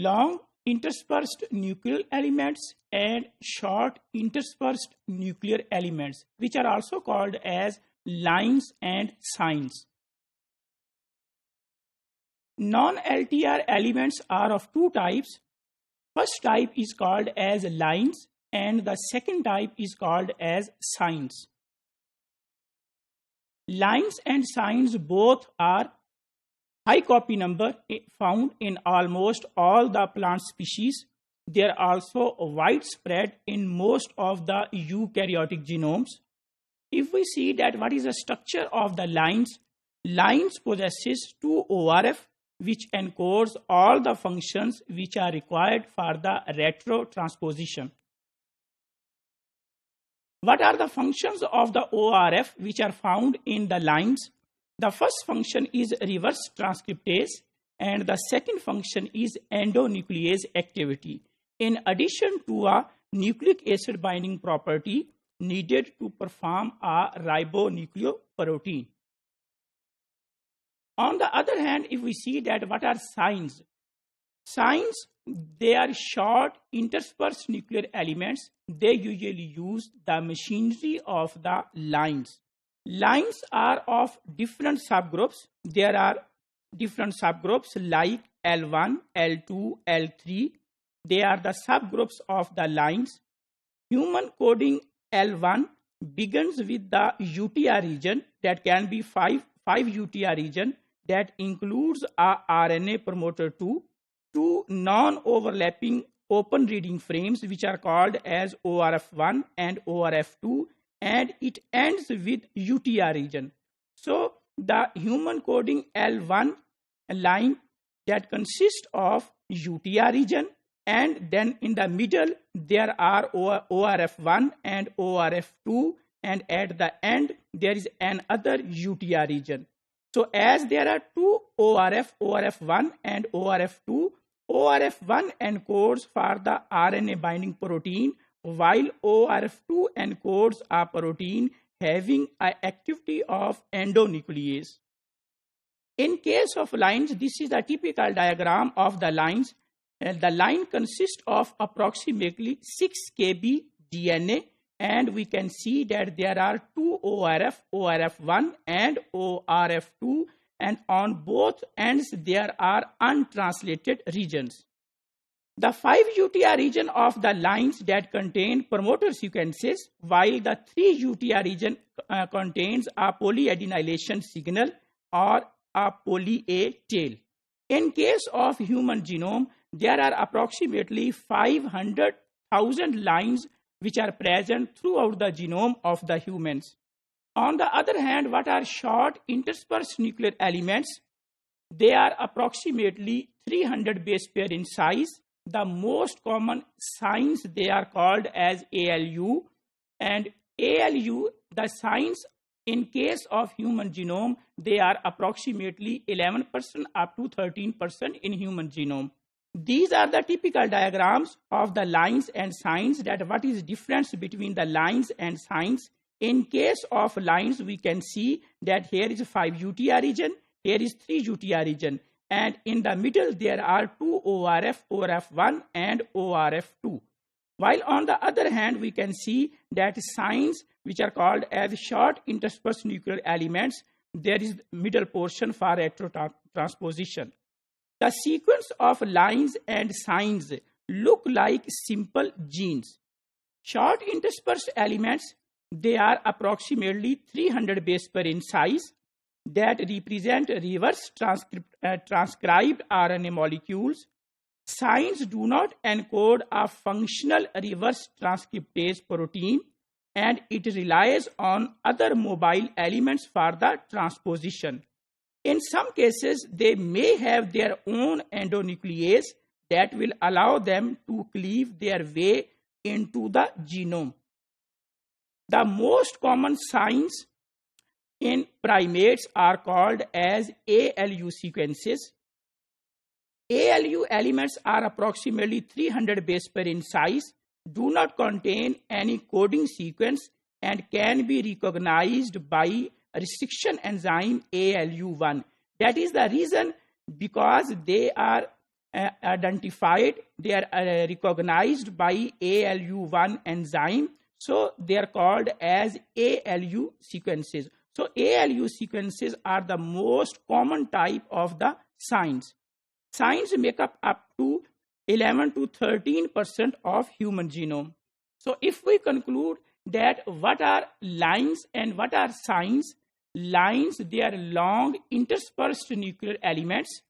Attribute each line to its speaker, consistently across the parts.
Speaker 1: long interspersed nuclear elements and short interspersed nuclear elements, which are also called as lines and signs. Non-LTR elements are of two types. First type is called as lines and the second type is called as signs. Lines and signs both are high copy number found in almost all the plant species. They are also widespread in most of the eukaryotic genomes. If we see that what is the structure of the lines, lines possesses two ORF which encodes all the functions which are required for the retrotransposition. What are the functions of the ORF which are found in the lines? The first function is reverse transcriptase and the second function is endonuclease activity, in addition to a nucleic acid binding property needed to perform a ribonucleoprotein. On the other hand, if we see that what are signs? Signs, they are short interspersed nuclear elements. They usually use the machinery of the lines. Lines are of different subgroups. There are different subgroups like L1, L2, L3. They are the subgroups of the lines. Human coding L1 begins with the UTR region, that can be 5 UTR region, that includes a RNA promoter 2, two non-overlapping open reading frames which are called as ORF1 and ORF2, and it ends with UTR region. So the human coding L1 line that consists of UTR region, and then in the middle there are ORF1 and ORF2, and at the end there is another UTR region. So as there are two ORF1 and ORF2, ORF1 encodes for the RNA binding protein, while ORF2 encodes a protein having an activity of endonuclease. In case of lines, this is a typical diagram of the lines. The line consists of approximately 6 kb DNA, and we can see that there are two ORF1 and ORF2, and on both ends there are untranslated regions. The 5 UTR region of the lines that contain promoter sequences, while the 3 UTR region contains a polyadenylation signal or a poly A tail. In case of human genome, there are approximately 500,000 lines which are present throughout the genome of the humans. On the other hand, what are short interspersed nuclear elements? They are approximately 300 base pair in size. The most common signs, they are called as ALU, and ALU, the signs in case of human genome, they are approximately 11% up to 13% in human genome. These are the typical diagrams of the lines and signs, that what is difference between the lines and signs. In case of lines, we can see that here is 5 UTR region, here is 3 UTR region, and in the middle there are 2 ORF1 and ORF2. While on the other hand, we can see that signs which are called as short interspersed nuclear elements, there is middle portion for retrotransposition. The sequence of lines and signs look like simple genes. Short interspersed elements, they are approximately 300 base pair in size, that represent reverse transcribed RNA molecules. Signs do not encode a functional reverse transcriptase protein, and it relies on other mobile elements for the transposition. In some cases, they may have their own endonuclease that will allow them to cleave their way into the genome. The most common signs in primates are called as ALU sequences. ALU elements are approximately 300 base pair in size, do not contain any coding sequence, and can be recognized by restriction enzyme ALU1. That is the reason, because they are identified, they are recognized by ALU1 enzyme. So they are called as ALU sequences. So ALU sequences are the most common type of the signs. Signs make up to 11 to 13% of human genome. So if we conclude that what are lines and what are signs, lines, they are long interspersed nuclear elements.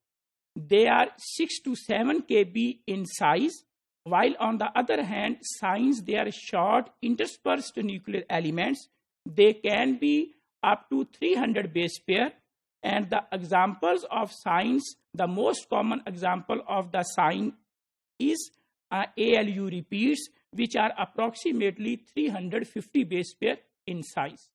Speaker 1: They are 6 to 7 kb in size, while on the other hand, signs, they are short interspersed nuclear elements. They can be up to 300 base pair. And the examples of signs, the most common example of the sign is ALU repeats, which are approximately 350 base pair in size.